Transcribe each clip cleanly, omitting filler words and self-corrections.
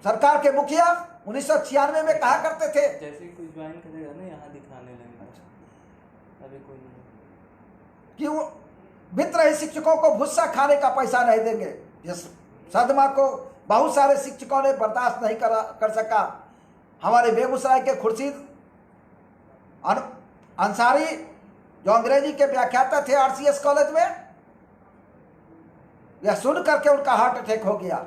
सरकार के मुखिया 1996 में कहा करते थे, जैसे कोई ज्वाइन करेगा ना यहाँ दिखाने लगेगा, अभी कोई नहीं कि वो वित्तरहित शिक्षकों को भुस्सा खाने का पैसा नहीं देंगे। जिस सदमा को बहुत सारे शिक्षकों ने बर्दाश्त नहीं कर सका। हमारे बेगूसराय के खुर्शीद अंसारी जो अंग्रेजी के व्याख्याता थे आरसीएस कॉलेज में, यह सुन करके उनका हार्ट अटैक हो गया।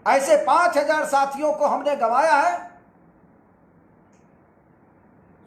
ऐसे 5000 साथियों को हमने गंवाया है।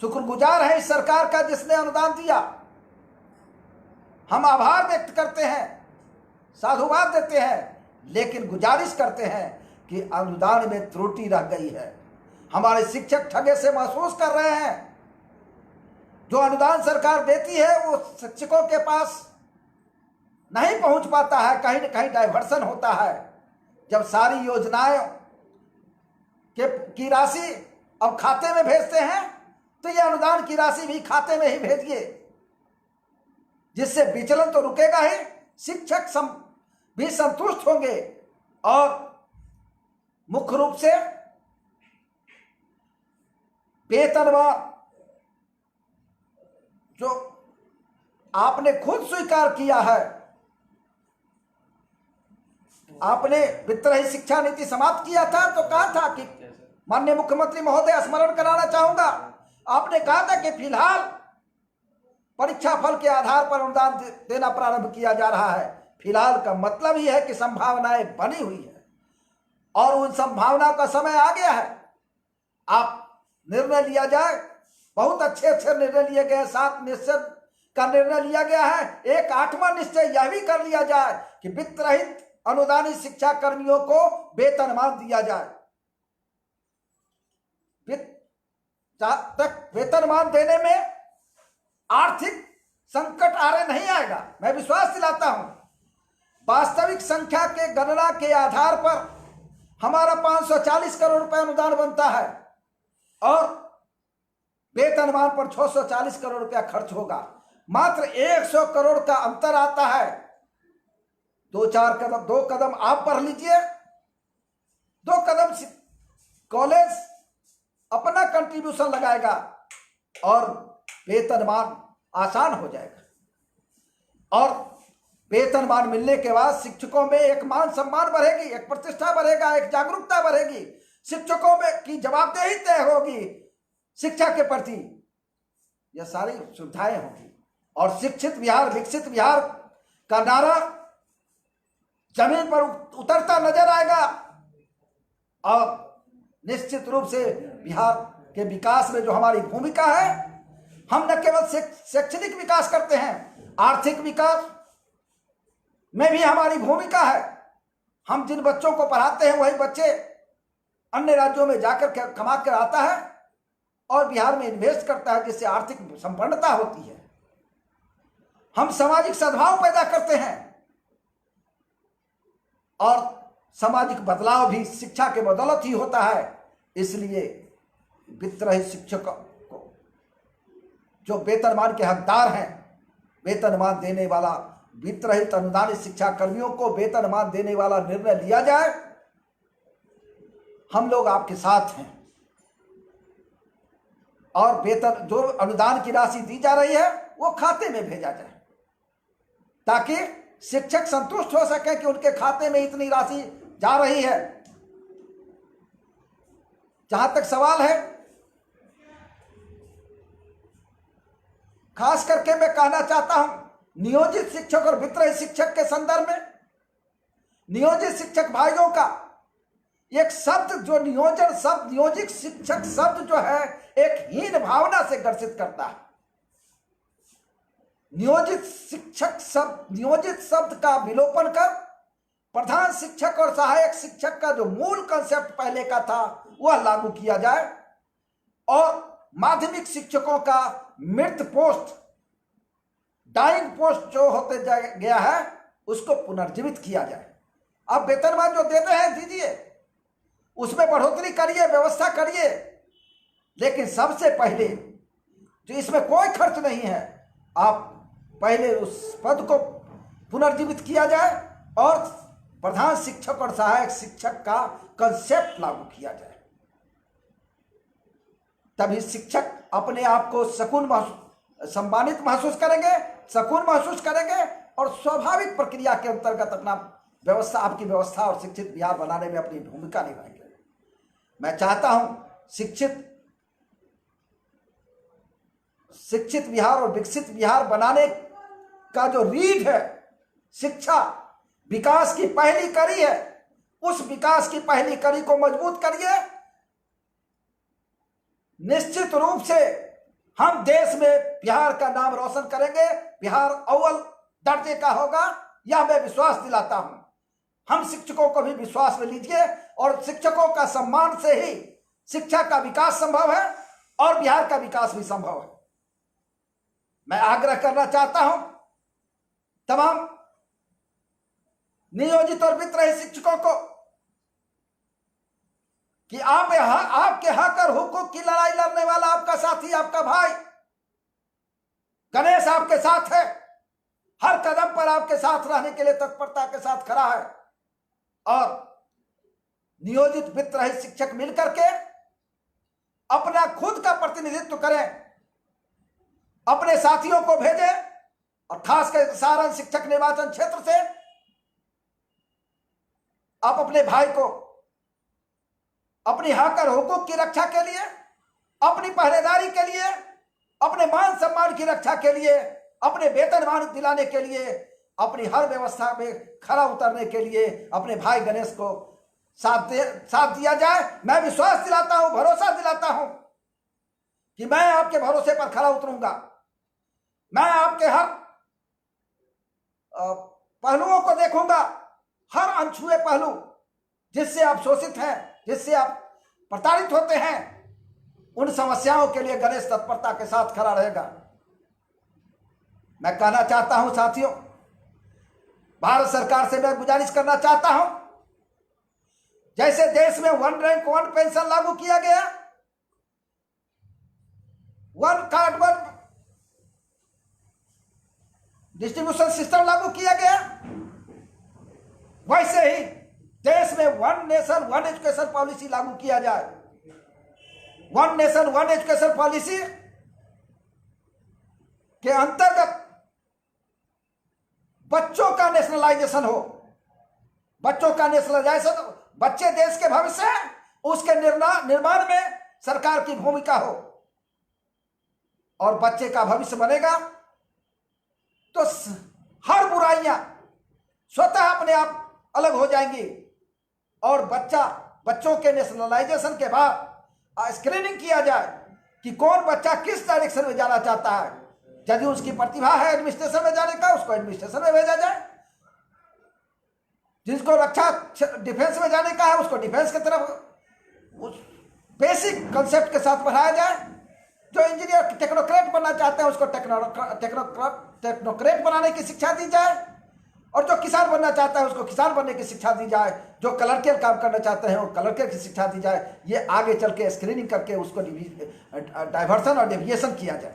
शुक्रगुजार है इस सरकार का जिसने अनुदान दिया। हम आभार व्यक्त करते हैं, साधुवाद देते हैं, लेकिन गुजारिश करते हैं कि अनुदान में त्रुटि रह गई है। हमारे शिक्षक ठगे से महसूस कर रहे हैं। जो अनुदान सरकार देती है वो शिक्षकों के पास नहीं पहुंच पाता है, कहीं न कहीं डाइवर्सन होता है। जब सारी योजनाएं की राशि अब खाते में भेजते हैं तो ये अनुदान की राशि भी खाते में ही भेजिए, जिससे विचलन तो रुकेगा ही, शिक्षक भी संतुष्ट होंगे और मुख्य रूप से वेतनमान जो आपने खुद स्वीकार किया है। आपने वित्तरहित शिक्षा नीति समाप्त किया था तो कहा था कि माननीय मुख्यमंत्री महोदय, स्मरण कराना चाहूंगा, आपने कहा था कि फिलहाल परीक्षा फल के आधार पर अनुदान देना प्रारंभ किया जा रहा है। फिलहाल का मतलब ही है कि संभावनाएं बनी हुई है और उन संभावनाओं का समय आ गया है। आप निर्णय लिया जाए, बहुत अच्छे अच्छे निर्णय लिए गए, 7 निश्चय का निर्णय लिया गया है। एक 8वां निश्चय यह भी कर लिया जाए कि वित्त रहित अनुदानित शिक्षा कर्मियों को वेतनमान दिया जाए। तक वेतनमान देने में आर्थिक संकट आरे नहीं आएगा, मैं विश्वास दिलाता हूं। वास्तविक संख्या के गणना के आधार पर हमारा 540 करोड़ रुपए अनुदान बनता है और वेतनमान पर 640 करोड़ रुपया खर्च होगा। मात्र 100 करोड़ का अंतर आता है। 2 कदम आप बढ़ लीजिए, 2 कदम कॉलेज अपना कंट्रीब्यूशन लगाएगा और वेतनमान आसान हो जाएगा। और वेतनमान मिलने के बाद शिक्षकों में एक मान सम्मान बढ़ेगी, एक प्रतिष्ठा बढ़ेगा, एक जागरूकता बढ़ेगी, शिक्षकों में की जवाबदेही तय होगी शिक्षा के प्रति। यह सारी सुविधाएं होंगी और शिक्षित बिहार विकसित बिहार का नारा जमीन पर उतरता नजर आएगा और निश्चित रूप से बिहार के विकास में जो हमारी भूमिका है, हम न केवल शैक्षणिक विकास करते हैं, आर्थिक विकास में भी हमारी भूमिका है। हम जिन बच्चों को पढ़ाते हैं वही बच्चे अन्य राज्यों में जाकर कमा कर आता है और बिहार में इन्वेस्ट करता है, जिससे आर्थिक संपन्नता होती है। हम सामाजिक सद्भाव पैदा करते हैं और सामाजिक बदलाव भी शिक्षा के बदौलत ही होता है। इसलिए वित्तरहित शिक्षक को जो वेतनमान के हकदार हैं, वेतनमान देने वाला, वित्तरहित अनुदानित शिक्षा कर्मियों को वेतनमान देने वाला निर्णय लिया जाए। हम लोग आपके साथ हैं और वेतन जो अनुदान की राशि दी जा रही है वो खाते में भेजा जाए, ताकि शिक्षक संतुष्ट हो सके कि उनके खाते में इतनी राशि जा रही है। जहां तक सवाल है, खास करके मैं कहना चाहता हूं नियोजित शिक्षक और वित्तरहित शिक्षक के संदर्भ में, नियोजित शिक्षक भाइयों का एक शब्द जो नियोजन शब्द, नियोजित शिक्षक शब्द जो है एक हीन भावना से ग्रसित करता है। नियोजित शिक्षक शब्द, नियोजित शब्द का विलोपन कर प्रधान शिक्षक और सहायक शिक्षक का जो मूल कंसेप्ट पहले का था वह लागू किया जाए और माध्यमिक शिक्षकों का मृत पोस्ट, डाइंग पोस्ट जो होते गया है उसको पुनर्जीवित किया जाए। अब वेतनमान जो देते हैं दीजिए, उसमें बढ़ोतरी करिए, व्यवस्था करिए, लेकिन सबसे पहले जो इसमें कोई खर्च नहीं है, आप पहले उस पद को पुनर्जीवित किया जाए और प्रधान शिक्षक और सहायक शिक्षक का कंसेप्ट लागू किया जाए, तभी शिक्षक अपने आप को सम्मानित महसूस करेंगे, सुकून महसूस करेंगे और स्वाभाविक प्रक्रिया के अंतर्गत अपना व्यवस्था, आपकी व्यवस्था और शिक्षित बिहार बनाने में अपनी भूमिका निभाएंगे। मैं चाहता हूं शिक्षित बिहार और विकसित बिहार बनाने का जो रीढ़ है, शिक्षा विकास की पहली कड़ी है, उस विकास की पहली कड़ी को मजबूत करिए। निश्चित रूप से हम देश में बिहार का नाम रोशन करेंगे, बिहार अव्वल दर्जे का होगा, यह मैं विश्वास दिलाता हूं। हम शिक्षकों को भी विश्वास में लीजिए और शिक्षकों का सम्मान से ही शिक्षा का विकास संभव है और बिहार का विकास भी संभव है। मैं आग्रह करना चाहता हूं तमाम नियोजित और वित्त रहित शिक्षकों को कि आपके हक और हुकूक की लड़ाई लड़ने वाला आपका साथी, आपका भाई गणेश आपके साथ है, हर कदम पर आपके साथ रहने के लिए तत्परता के साथ खड़ा है। और नियोजित वित्त रहित शिक्षक मिलकर के अपना खुद का प्रतिनिधित्व करें, अपने साथियों को भेजें और खासकर सारण शिक्षक निर्वाचन क्षेत्र से आप अपने भाई को अपनी हक और हुकूक की रक्षा के लिए, अपनी पहरेदारी के लिए, अपने मान सम्मान की रक्षा के लिए, अपने वेतनमान दिलाने के लिए, अपनी हर व्यवस्था में खरा उतरने के लिए अपने भाई गणेश को साथ दिया जाए। मैं विश्वास दिलाता हूं, भरोसा दिलाता हूं कि मैं आपके भरोसे पर खरा उतरूंगा। मैं आपके हर पहलुओं को देखूंगा, हर अनछुए पहलू जिससे आप शोषित हैं, जिससे आप प्रताड़ित होते हैं, उन समस्याओं के लिए गणेश तत्परता के साथ खड़ा रहेगा। मैं कहना चाहता हूं साथियों, भारत सरकार से मैं गुजारिश करना चाहता हूं, जैसे देश में 1 रैंक 1 पेंशन लागू किया गया, 1 कार्ड 1 डिस्ट्रीब्यूशन सिस्टम लागू किया गया, वैसे ही देश में 1 नेशन 1 एजुकेशन पॉलिसी लागू किया जाए। 1 नेशन 1 एजुकेशन पॉलिसी के अंतर्गत बच्चों का नेशनलाइजेशन हो। बच्चों का नेशनलाइजेशन, बच्चे देश के भविष्य हैं, उसके निर्माण में सरकार की भूमिका हो और बच्चे का भविष्य बनेगा तो हर बुराइयां स्वतः अपने आप अलग हो जाएंगी और बच्चों के नेशनलाइजेशन के बाद स्क्रीनिंग किया जाए कि कौन बच्चा किस डायरेक्शन में जाना चाहता है। यदि उसकी प्रतिभा है एडमिनिस्ट्रेशन में जाने का, उसको एडमिनिस्ट्रेशन में भेजा जाए। जिसको रक्षा डिफेंस में जाने का है, उसको डिफेंस की तरफ उस बेसिक कंसेप्ट के साथ पढ़ाया जाए। जो इंजीनियर टेक्नोक्रेट बनना चाहते हैं, उसको टेक्नोक्रेट बनाने की शिक्षा दी जाए और जो किसान बनना चाहता है, उसको किसान बनने की शिक्षा दी जाए। जो क्लर्कियल काम करना चाहते हैं, वो क्लर्कियल की शिक्षा दी जाए। ये आगे चल के स्क्रीनिंग करके उसको डाइवर्सन और डेविएशन किया जाए।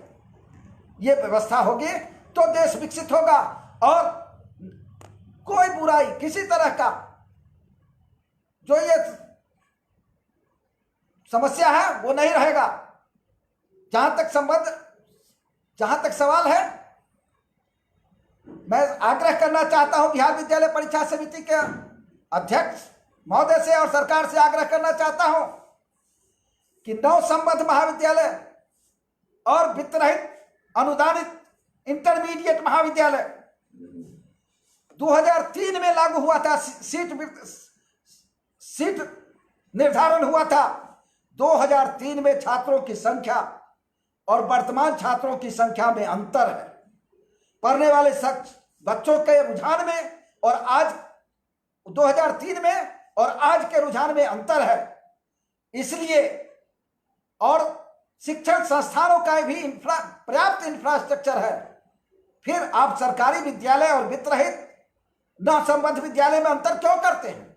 ये व्यवस्था होगी तो देश विकसित होगा और कोई बुराई किसी तरह का जो ये समस्या है वो नहीं रहेगा। जहां तक सवाल है, मैं आग्रह करना चाहता हूं बिहार विद्यालय परीक्षा समिति के अध्यक्ष महोदय से और सरकार से आग्रह करना चाहता हूं कि नवसंबद्ध महाविद्यालय और वित्त रहित अनुदानित इंटरमीडिएट महाविद्यालय 2003 में लागू हुआ था। सीट निर्धारण हुआ था। 2003 में छात्रों की संख्या और वर्तमान छात्रों की संख्या में अंतर है। पढ़ने वाले बच्चों के रुझान में और आज 2003 में और आज के रुझान में अंतर है। इसलिए और शिक्षण संस्थानों का भी पर्याप्त इंफ्रास्ट्रक्चर है। फिर आप सरकारी विद्यालय और वित्त रहित नवसंबद्ध विद्यालय में अंतर क्यों करते हैं?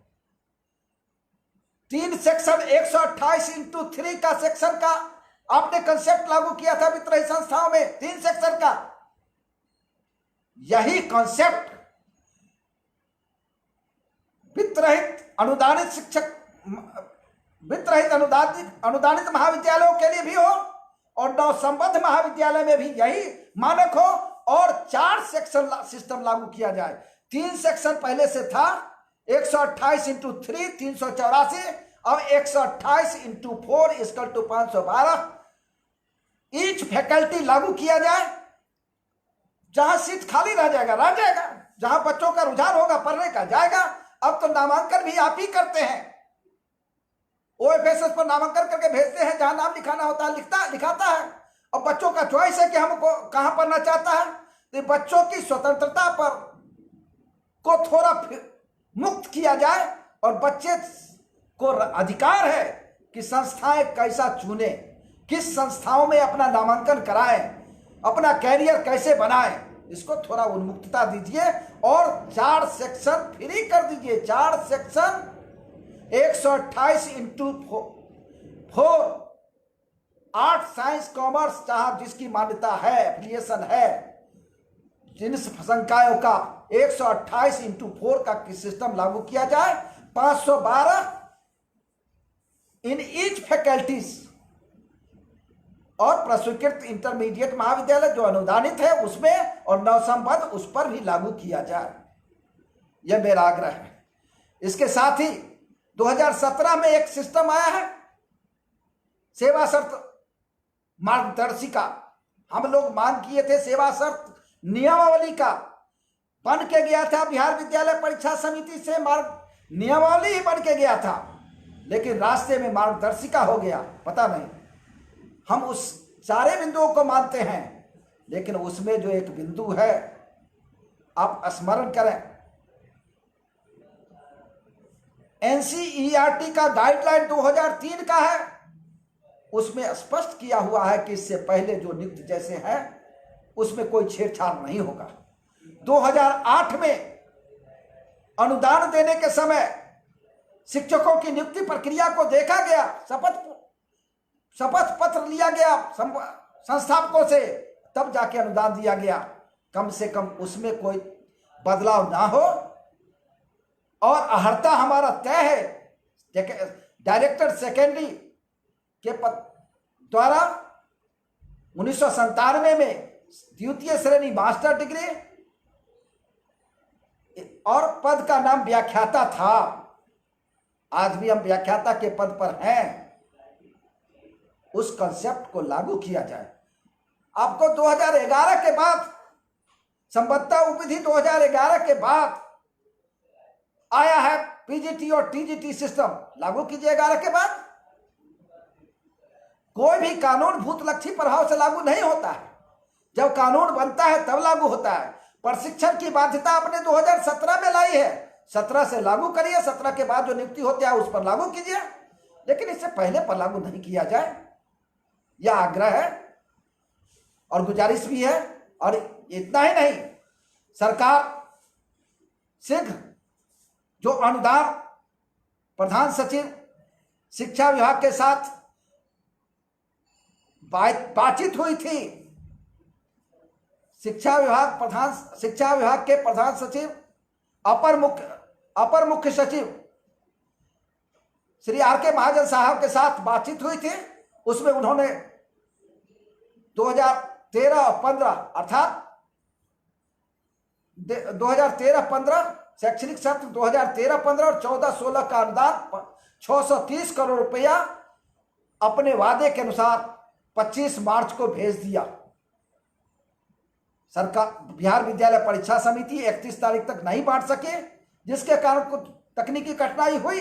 3 सेक्शन 128x3 का सेक्शन का आपने कंसेप्ट लागू किया था वित्त रहित संस्थाओं में, 3 सेक्शन का। यही कॉन्सेप्ट वित्त रहित अनुदानित शिक्षक, वित्त रहित अनुदानित महाविद्यालयों के लिए भी हो और नवसंबद्ध महाविद्यालय में भी यही मानक हो, और 4 सेक्शन सिस्टम लागू किया जाए। 3 सेक्शन पहले से था, 128 इंटू 3 384, अब 128 into 4 equal to 512 each faculty लागू किया जाए। जहां सीट खाली रह जाएगा, जहां बच्चों का रुझान होगा पढ़ने का जाएगा। अब तो नामांकन भी आप ही करते हैं, ओएफएसएस पर नामांकन करके भेजते हैं, जहां नाम लिखाना होता है लिखाता है। और बच्चों का चॉइस है कि हमको कहां पढ़ना चाहता है। तो बच्चों की स्वतंत्रता पर को थोड़ा मुक्त किया जाए और बच्चे को अधिकार है कि संस्थाएं कैसा चुने, किस संस्थाओं में अपना नामांकन कराएं, अपना कैरियर कैसे बनाएं, इसको थोड़ा उन्मुक्तता दीजिए और 4 सेक्शन फ्री कर दीजिए। 4 सेक्शन 128 इंटू 4, 8 साइंस कॉमर्स, चाहे जिसकी मान्यता है, एफिलिएशन है, जिन संकायों का 128 इंटू 4 का सिस्टम लागू किया जाए। 512 इन ईच फैकल्टीज, और प्रस्वीकृत इंटरमीडिएट महाविद्यालय जो अनुदानित है उसमें, और नवसंबद्ध उस पर भी लागू किया जाए। यह मेरा आग्रह है। इसके साथ ही 2017 में एक सिस्टम आया है, सेवा शर्त मार्गदर्शिका। हम लोग मांग किए थे सेवा शर्त नियमावली का, बन के गया था बिहार विद्यालय परीक्षा समिति से, नियमावली ही बन के गया था, लेकिन रास्ते में मार्गदर्शिका हो गया। पता नहीं, हम उस सारे बिंदुओं को मानते हैं, लेकिन उसमें जो एक बिंदु है, आप स्मरण करें, एनसीईआरटी का गाइडलाइन 2003 का है, उसमें स्पष्ट किया हुआ है कि इससे पहले जो नियुक्त जैसे हैं उसमें कोई छेड़छाड़ नहीं होगा। 2008 में अनुदान देने के समय शिक्षकों की नियुक्ति प्रक्रिया को देखा गया, शपथ पत्र लिया गया संस्थापकों से, तब जाके अनुदान दिया गया। कम से कम उसमें कोई बदलाव ना हो, और अहर्ता हमारा तय है। डायरेक्टर सेकेंडरी के द्वारा 1997 में द्वितीय श्रेणी मास्टर डिग्री, और पद का नाम व्याख्याता था। आज भी हम व्याख्याता के पद पर हैं। उस कंसेप्ट को लागू किया जाए। आपको 2011 के बाद, संबद्धा उपविधि 2011 के बाद आया है पीजीटी और टीजीटी सिस्टम, लागू कीजिए 11 के बाद। कोई भी कानून भूतलक्षी प्रभाव से लागू नहीं होता है, जब कानून बनता है तब लागू होता है। प्रशिक्षण की बाध्यता आपने 2017 में लाई है, 17 से लागू करिए, 17 के बाद जो नियुक्ति होती है उस पर लागू कीजिए, लेकिन इससे पहले पर लागू नहीं किया जाए। यह आग्रह है और गुजारिश भी है। और इतना ही नहीं, सरकार शीघ्र जो अनुदान प्रधान सचिव शिक्षा विभाग के साथ बातचीत हुई थी, शिक्षा विभाग के प्रधान सचिव, अपर मुख्य सचिव श्री आर के महाजन साहब के साथ बातचीत हुई थी। उसमें उन्होंने 2013 और 15 अर्थात 2013-15 शैक्षणिक सत्र 2013-15 और 14-16 का अनुदान 630 करोड़ रुपया अपने वादे के अनुसार 25 मार्च को भेज दिया। सरकार बिहार विद्यालय परीक्षा समिति 31 तारीख तक नहीं बांट सके, जिसके कारण कुछ तकनीकी कठिनाई हुई।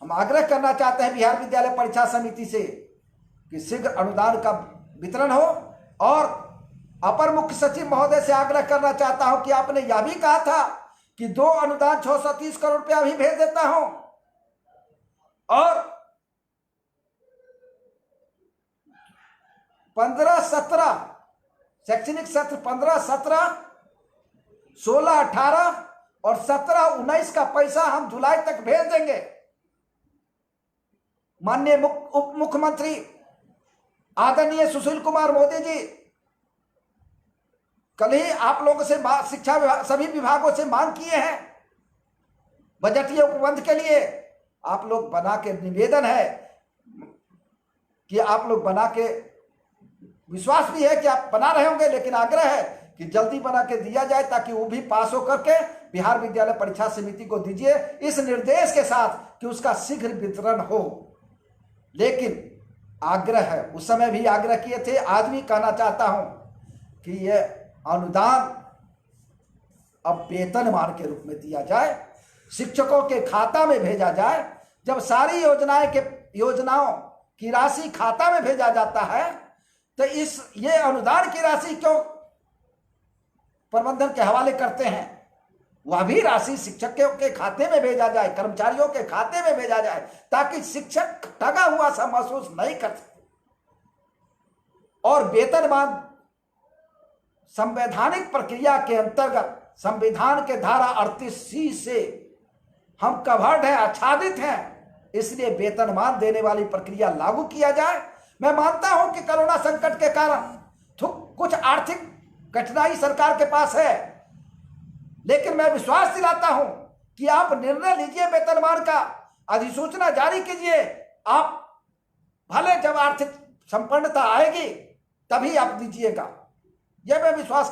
हम आग्रह करना चाहते हैं बिहार विद्यालय परीक्षा समिति से कि शीघ्र अनुदान का वितरण हो। और अपर मुख्य सचिव महोदय से आग्रह करना चाहता हूं कि आपने यह भी कहा था कि 2 अनुदान 630 करोड़ रुपया भी भेज देता हूं, और 15-17 शैक्षणिक सत्र 15-17, 16-18 और 17-19 का पैसा हम जुलाई तक भेज देंगे। माननीय उप मुख्यमंत्री आदरणीय सुशील कुमार मोदी जी कल ही आप लोगों से शिक्षा विभाग सभी विभागों से मांग किए हैं बजटीय उपबंध के लिए आप लोग बना के, निवेदन है कि आप लोग बना के, विश्वास भी है कि आप बना रहे होंगे, लेकिन आग्रह है कि जल्दी बना के दिया जाए ताकि वो भी पास होकर के बिहार विद्यालय परीक्षा समिति को दीजिए, इस निर्देश के साथ कि उसका शीघ्र वितरण हो। लेकिन आग्रह है, उस समय भी आग्रह किए थे, आज भी कहना चाहता हूं कि यह अनुदान अब वेतनमान के रूप में दिया जाए, शिक्षकों के खाता में भेजा जाए। जब सारी योजनाओं की राशि खाता में भेजा जाता है तो ये अनुदान की राशि क्यों प्रबंधन के हवाले करते हैं? वह भी राशि शिक्षकों के खाते में भेजा जाए, कर्मचारियों के खाते में भेजा जाए, ताकि शिक्षक ठगा हुआ सा महसूस नहीं कर सके। और वेतनमान संवैधानिक प्रक्रिया के अंतर्गत संविधान के धारा 38C से हम कवर्ड हैं, आच्छादित हैं, इसलिए वेतनमान देने वाली प्रक्रिया लागू किया जाए। मैं मानता हूं कि कोरोना संकट के कारण कुछ आर्थिक कठिनाई सरकार के पास है, लेकिन मैं विश्वास दिलाता हूं कि आप निर्णय लीजिए, वेतनमान का अधिसूचना जारी कीजिए। आप भले जब आर्थिक संपन्नता आएगी तभी आप दीजिएगा, यह मैं विश्वास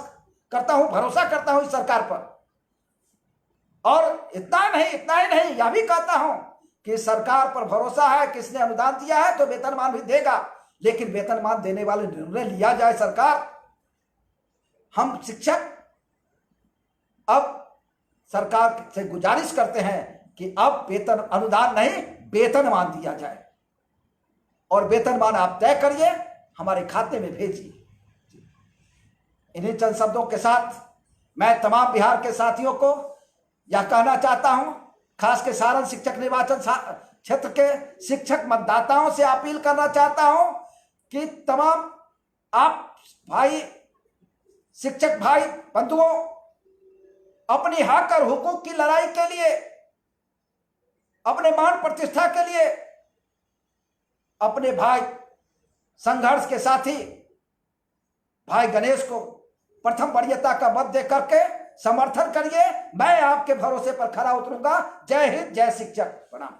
करता हूं, भरोसा करता हूं इस सरकार पर। और इतना ही नहीं, यह भी कहता हूं कि सरकार पर भरोसा है, किसने अनुदान दिया है तो वेतनमान भी देगा, लेकिन वेतनमान देने वाले निर्णय लिया जाए सरकार। हम शिक्षक अब सरकार से गुजारिश करते हैं कि अब वेतन अनुदान नहीं, वेतनमान दिया जाए, और वेतनमान आप तय करिए, हमारे खाते में भेजिए। इन्हीं चंद शब्दों के साथ मैं तमाम बिहार के साथियों को यह कहना चाहता हूं, खास के सारण शिक्षक निर्वाचन क्षेत्र के शिक्षक मतदाताओं से अपील करना चाहता हूं कि तमाम आप भाई शिक्षक भाई बंधुओं, अपनी हक और हुकूक की लड़ाई के लिए, अपने मान प्रतिष्ठा के लिए अपने भाई संघर्ष के साथी भाई गणेश को प्रथम वरीयता का मत दे करके समर्थन करिए। मैं आपके भरोसे पर खरा उतरूंगा। जय हिंद, जय शिक्षक, प्रणाम।